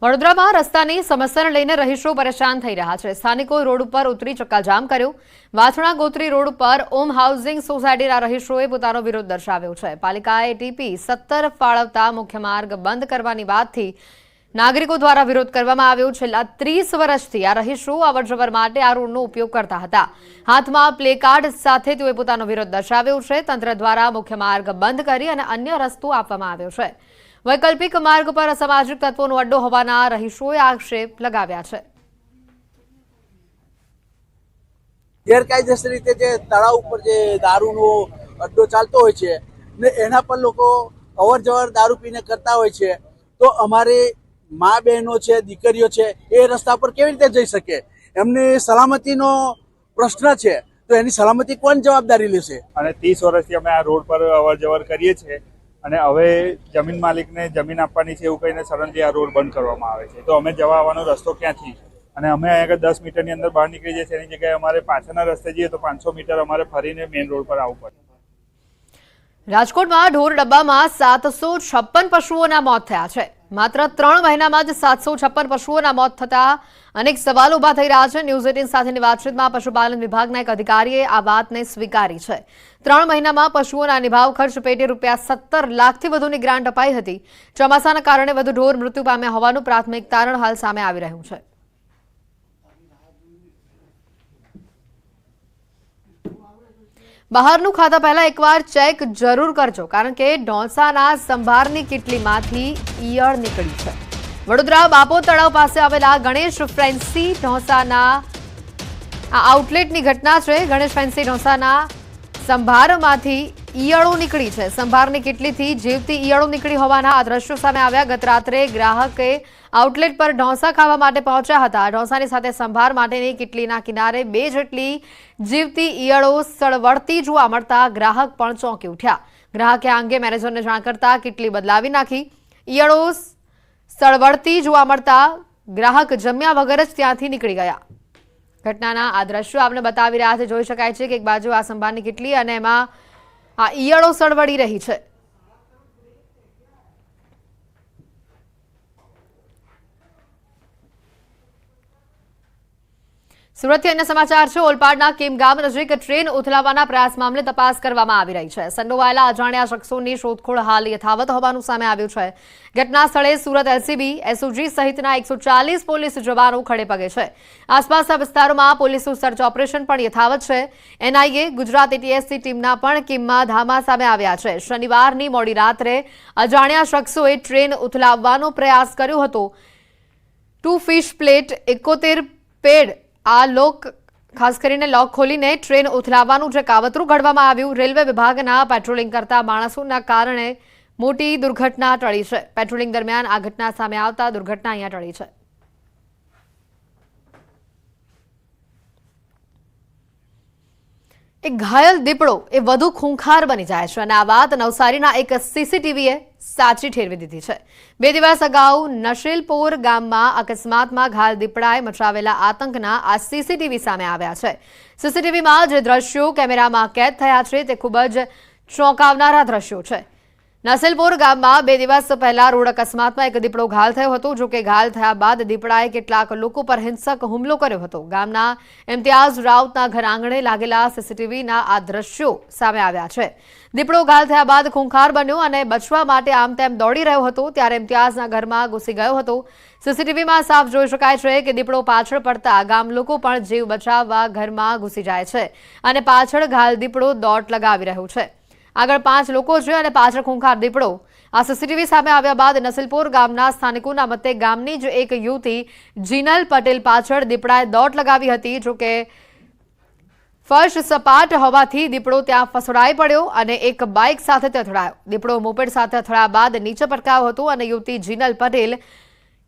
વડોદરામાં રસ્તાની સમસ્યાને લઈને રહીશો પરેશાન થઈ રહ્યા છે। સ્થાનિકો રોડ ઉપર ઉતરી ચક્કાજામ કર્યો। વાછણા ગોત્રી રોડ ઉપર ઓમ હાઉસિંગ સોસાયટીના રહીશોએ પોતાનો વિરોધ દર્શાવ્યો છે। પાલિકાએ ટીપી 17 ફાળવતા મુખ્ય માર્ગ બંધ કરવાની વાતથી નાગરિકો દ્વારા વિરોધ કરવામાં આવ્યો। છેલ્લા 30 વર્ષથી આ રહીશો અવરજવર માટે આ રોડનો ઉપયોગ કરતા હતા। હાથમાં પ્લેકાર્ડ સાથે તેઓએ પોતાનો વિરોધ દર્શાવ્યો છે। તંત્ર દ્વારા મુખ્ય માર્ગ બંધ કરી અને અન્ય રસ્તો આપવામાં આવ્યો છે। वैकल्पिक मार्ग पर असामाजिक तत्वों अड्डो होवाना रहीशोए आक्षेप लगाव्या छे। गैरकायदेसर रीते जे तळाव पर जे दारूनो अड्डो चालतो होय छे ने एना पर लोको अवर जवर दारू पीने करता होय छे तो अमारे माँ बहनों छे दीकरीओ छे ए रस्ता पर केवी रीते जई शके? एमनी सलामतीनो प्रश्न छे तो एनी सलामती कोण जवाबदारी लेशे? અને 30 વર્ષથી અમે આ રોડ પર અવર જવર કરીએ છીએ અને હવે જમીન માલિકને જમીન આપવાની છે એવું કહીને સડનલી આ રોડ બંધ કરવામાં આવે છે તો અમે જવા આવવાનો રસ્તો ક્યાંથી? અને અમે અહીંયા 10 મીટરની અંદર બહાર નીકળી જઈએ છીએ એની જગ્યાએ અમારે પાછળના રસ્તે જઈએ તો 500 મીટર અમારે ફરીને મેઇન રોડ પર આવવું પડે। રાજકોટમાં ઢોર ડબ્બામાં 756 પશુઓના મોત થયા છે। માત્ર 3 મહિનામાં જ 756 પશુઓના મોત થતા અનેક સવાલો ઉભા થઈ રહ્યા છે। ન્યૂઝ 18 સાથેની વાતચીતમાં પશુપાલન વિભાગના એક અધિકારીએ આ વાતને સ્વીકારી છે। 3 મહિનામાં પશુઓના નિભાવ ખર્ચ પેટે ₹17 લાખથી વધુની ગ્રાન્ટ અપાઈ હતી। ચોમાસાના કારણે વધુ ઢોર મૃત્યુ પામ્યા હોવાનું પ્રાથમિક તારણ હાલ સામે આવી રહ્યું છે। બહારનું ખાતા પહેલા એકવાર ચેક જરૂર કરજો કારણ કે ઢોંસાના સંભારની કીટલીમાંથી ઈયળ નીકળી છે। વડોદરા બાપો તળાવ પાસે આવેલા ગણેશ ફેન્સી ઢોંસાના આ આઉટલેટની ઘટના છે। ગણેશ ફેન્સી ઢોંસાના સંભારમાંથી ઈયળો નીકળી છે। સંભારની કીટલીથી જીવતી ઈયળો નીકળી હોવાના આ દ્રશ્યો સામે આવ્યા। ગત રાત્રે ગ્રાહકે આઉટલેટ પર ઢોંસા ખાવા માટે પહોંચ્યા હતા। ઢોંસાની સાથે સંભાર માટેની કીટલીના કિનારે 2 જેટલી જીવતી ઈયળો સળવળતી જોવા મળતા ગ્રાહક પણ ચોંકી ઉઠ્યા। ગ્રાહકે આ અંગે મેનેજરને જાણ કરતા કીટલી બદલાવી નાખી। ઈયળો સળવળતી જોવા મળતા ગ્રાહક જમ્યા વગર જ ત્યાંથી નીકળી ગયા। ઘટનાના આ દ્રશ્યો આપને બતાવી રહ્યા છે। જોઈ શકાય છે કે એક બાજુ આ સંભારની કીટલી અને એમાં આ ઈયળો સળવળી રહી છે। સુરતથી અન્ય સમાચાર છે। ઓલપાડના કેમ ગામ નજીક ટ્રેન ઉથલાવવાના પ્રયાસ મામલે તપાસ કરવામાં આવી રહી છે। સંડોવાયેલા અજાણ્યા શખ્સોની શોધખોળ હાલ યથાવત હોવાનું સામે આવ્યું છે। ઘટના સ્થળે સુરત એલસીબી એસઓજી સહિતના 140 પોલીસ જવાનો ખડે પગે છે। આસપાસના વિસ્તારોમાં પોલીસનું સર્ચ ઓપરેશન પણ યથાવત છે। એનઆઈએ ગુજરાત એટીએસની ટીમના પણ કેમમાં ધામા સામે આવ્યા છે। શનિવારની મોડી રાત્રે અજાણ્યા શખ્સોએ ટ્રેન ઉથલાવવાનો પ્રયાસ કર્યો હતો। 2 ફિશ પ્લેટ 71 પેડ આ લોક ખાસ કરીને લોક ખોલીને ટ્રેન ઉથલાવવાનું જે કાવતરું ઘડવામાં આવ્યું। રેલવે વિભાગના પેટ્રોલિંગ કરતા માણસોના કારણે મોટી દુર્ઘટના ટળી છે। પેટ્રોલિંગ દરમિયાન આ ઘટના સામે આવતા દુર્ઘટના અહીંયા ટળી છે। એક ઘાયલ દીપડો એ વધુ ખૂંખાર બની જાય છે અને આ વાત નવસારીના એક સીસીટીવીએ સાચી ઠેરવી દીધી છે। 2 દિવસ અગાઉ નશેલપોર ગામમાં અકસ્માતમાં ઘાયલ દીપડાએ મચાવેલા આતંકના આ સીસીટીવી સામે આવ્યા છે। સીસીટીવીમાં જે દ્રશ્યો કેમેરામાં કેદ થયા છે તે ખૂબ જ ચોંકાવનારા દ્રશ્યો છે। નસેલપોર ગામમાં 2 દિવસ પહેલા રોડ અકસ્માતમાં એક દીપડો ઘાયલ થયો હતો। જો કે ઘાયલ થયા બાદ દીપડાએ કેટલાક લોકો પર હિંસક હુમલો કર્યો હતો। ગામના ઇમ્તિયાઝ રાઉતના ઘર આંગણે લાગેલા સીસીટીવીના આ દ્રશ્યો સામે આવ્યા છે। દીપડો ઘાયલ થયા બાદ ખૂંખાર બન્યો અને બચવા માટે આમ તેમ દોડી રહ્યો હતો ત્યારે ઇમ્તિયાઝના ઘરમાં ઘૂસી ગયો હતો। સીસીટીવીમાં સાફ જોઈ શકાય છે કે દીપડો પાછળ પડતા ગામ લોકો પણ જીવ બચાવવા ઘરમાં ઘૂસી જાય છે અને પાછળ ઘાયલ દીપડો દોટ લગાવી રહ્યો છે। આગળ 5 લોકો છે અને પાછળ ખૂંખાર દીપડો। આ સીસીટીવી સામે આવ્યા બાદ નસલપુર ગામના સ્થાનિકોના મતે ગામની જ એક યુવતી જીનલ પટેલ પાછળ દીપડાએ દોટ લગાવી હતી। જો કે ફર્શ સપાટ હોવાથી દીપડો ત્યાં ફસડાઈ પડ્યો અને એક બાઇક સાથે તે અથડાયો। દીપડો મોપેડ સાથે અથડાયા બાદ નીચે પટકાયો હતો અને યુવતી જીનલ પટેલ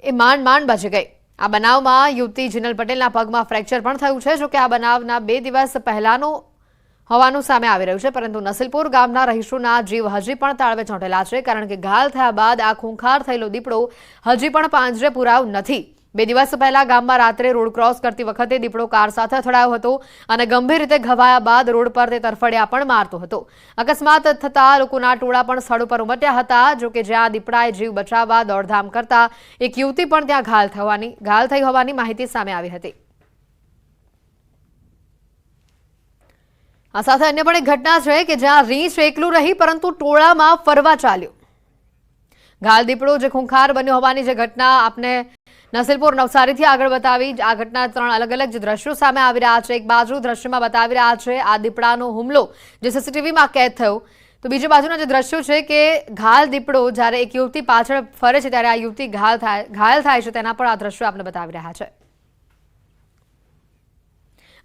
એ માંડ બચી ગઈ। આ બનાવમાં યુવતી જીનલ પટેલના પગમાં ફ્રેક્ચર પણ થયું છે। જો કે આ બનાવના 2 દિવસ પહેલાનો હોવાનું સામે આવી રહ્યું છે પરંતુ નસલપુર ગામના રહીશોના જીવ હજી પણ તાળવે ચોંટેલા છે કારણ કે ઘાયલ થયા બાદ આ ખૂંખાર થયેલો દીપડો હજી પણ પાંજરે પુરાયો નથી। 2 દિવસ પહેલા ગામમાં રાત્રે રોડ ક્રોસ કરતી વખતે દીપડો કાર સાથે અથડાયો હતો અને ગંભીર રીતે ઘવાયા બાદ રોડ પર તે તરફડિયા પણ મારતો હતો. અકસ્માત થતા લોકોના ટોળા પણ સ્થળ પર ઉમટ્યા હતા. જોકે જ્યાં દીપડાએ જીવ બચાવવા દોડધામ કરતા એક યુવતી પણ ત્યાં ઘાયલ થઈ હોવાની માહિતી સામે આવી હતી. આ સાથે અન્ય પણ એક ઘટના છે કે જ્યાં રીંછ એકલું રહી પરંતુ ટોળામાં ફરવા ચાલ્યો. ઘાયલ દીપડો જે ખૂંખાર બન્યો હોવાની જે ઘટના આપને નસીલપુર નવસારીથી આગળ બતાવી. આ ઘટના 3 અલગ અલગ જે દ્રશ્યો સામે આવી રહ્યા છે. એક બાજુ દ્રશ્યમાં બતાવી રહ્યા છે આ દીપડાનો હુમલો જે સીસીટીવીમાં કેદ થયો, તો બીજી બાજુના જે દ્રશ્યો છે કે ઘાયલ દીપડો જ્યારે એક યુવતી પાછળ ફરે છે ત્યારે આ યુવતી ઘાયલ થાય છે, તેના પણ આ દ્રશ્યો આપણે બતાવી રહ્યા છે.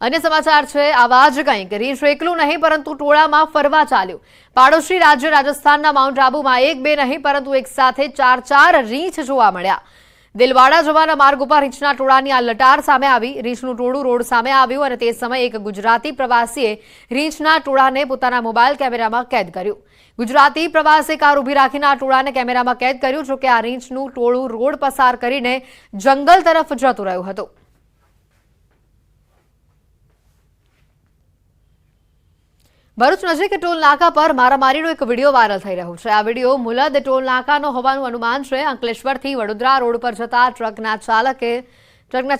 અન્ય સમાચાર છે આવા જ કંઈક. રીંછ એકલું નહીં પરંતુ ટોળામાં ફરવા ચાલ્યું. પાડોશી રાજ્ય રાજસ્થાનના માઉન્ટ આબુમાં 1-2 નહીં પરંતુ એક સાથે 4 રીંછ જોવા મળ્યા. દિલવાડા જવાના માર્ગ ઉપર રીંછના ટોળાની આ લટાર સામે આવી. રીંછનું ટોળું રોડ સામે આવ્યું અને તે સમયે એક ગુજરાતી પ્રવાસીએ રીંછના ટોળાને પોતાના મોબાઈલ કેમેરામાં કેદ કર્યું. ગુજરાતી પ્રવાસીએ કાર ઊભી રાખીને આ ટોળાને કેમેરામાં કેદ કર્યું. જોકે આ રીંછનું ટોળું રોડ પસાર કરીને જંગલ તરફ જતું રહ્યું હતું. ભરૂચ નજીક ટોલ નાકા પર મારામારીનો એક વિડીયો વાયરલ થઈ રહ્યો છે. આ વિડીયો મુલદ ટોલ નાકાનો હોવાનું અનુમાન છે. અંકલેશ્વરથી વડોદરા રોડ પર જતા ટ્રકના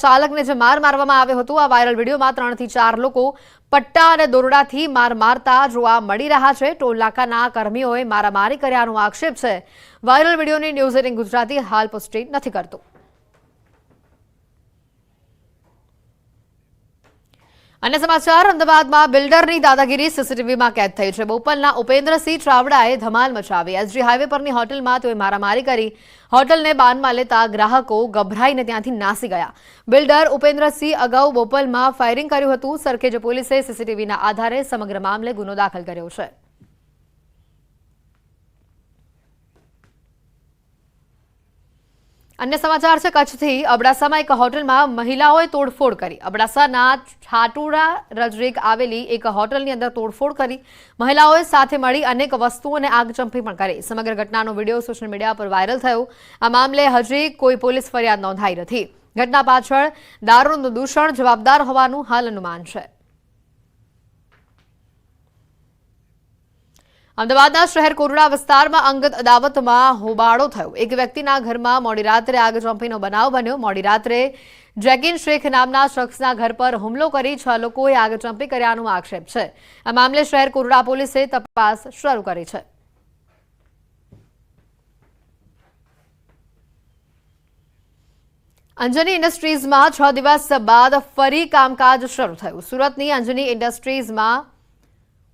ચાલકને જે મારવામાં આવ્યો હતો. આ વાયરલ વિડીયોમાં 3 થી 4 લોકો પટ્ટા અને દોરડાથી મારતા જોવા મળી રહ્યા છે. ટોલ નાકાના કર્મીઓએ મારામારી કર્યાનો આક્ષેપ છે. વાયરલ વિડીયોની ન્યૂઝ 18 ગુજરાતી હાલ પુષ્ટિ નથી કરતું. અન્ય સમાચાર. અમદાવાદમાં બિલ્ડરની દાદાગીરી સીસીટીવીમાં કેદ થઈ છે. બોપલના ઉપેન્દ્રસિંહ ચાવડાએ ધમાલ મચાવી. એસજી હાઈવે પરની હોટલમાં તેઓએ મારામારી કરી. હોટલને બાનમાં લેતા ગ્રાહકો ગભરાઈને ત્યાંથી નાસી ગયા. બિલ્ડર ઉપેન્દ્રસિંહ અગાઉ બોપલમાં ફાયરિંગ કર્યું હતું. સરખેજ પોલીસે સીસીટીવીના આધારે સમગ્ર મામલે ગુનો દાખલ કર્યો છે. અન્ય સમાચાર છે કચ્છથી. અબડાસામાં એક હોટલમાં મહિલાઓએ તોડફોડ કરી. અબડાસાના છાટુડા નજીક આવેલી એક હોટલની અંદર તોડફોડ કરી. મહિલાઓએ સાથે મળી અનેક વસ્તુઓને આગચંપી પણ કરી. સમગ્ર ઘટનાનો વિડીયો સોશિયલ મીડિયા પર વાયરલ થયો. આ મામલે હજી કોઈ પોલીસ ફરિયાદ નોંધાઈ નથી. ઘટના પાછળ દારૂનું દૂષણ જવાબદાર હોવાનું હાલ અનુમાન છે. અમદાવાદના શહેર કોરડા વિસ્તારમાં અંગત અદાવતમાં હોબાળો થયો. એક વ્યક્તિના ઘરમાં મોડી રાત્રે આગચંપીનો બનાવ બન્યો. મોડી રાત્રે જેકિન શેખ નામના શખ્સના ઘર પર હુમલો કરી 6 લોકોએ આગચંપી કર્યાનો આક્ષેપ છે. આ મામલે શહેર કોરડા પોલીસે તપાસ શરૂ કરી છે. અંજની ઇન્ડસ્ટ્રીઝમાં 6 દિવસ બાદ ફરી કામકાજ શરૂ થયું. સુરતની અંજની ઇન્ડસ્ટ્રીઝમાં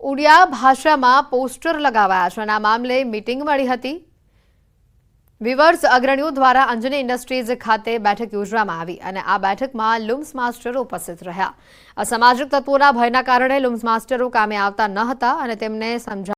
ઉડિયા ભાષામાં પોસ્ટર લગાવાયા છે અને આ મામલે મીટિંગ મળી હતી. વિવર્સ અગ્રણીઓ દ્વારા અંજની ઇન્ડસ્ટ્રીઝ ખાતે બેઠક યોજવામાં આવી અને આ બેઠકમાં લુમ્સ માસ્ટરો ઉપસ્થિત રહ્યા. અસામાજિક તત્વોના ભયના કારણે લુમ્સ માસ્ટરો કામે આવતા ન હતા અને તેમને સમજાવવા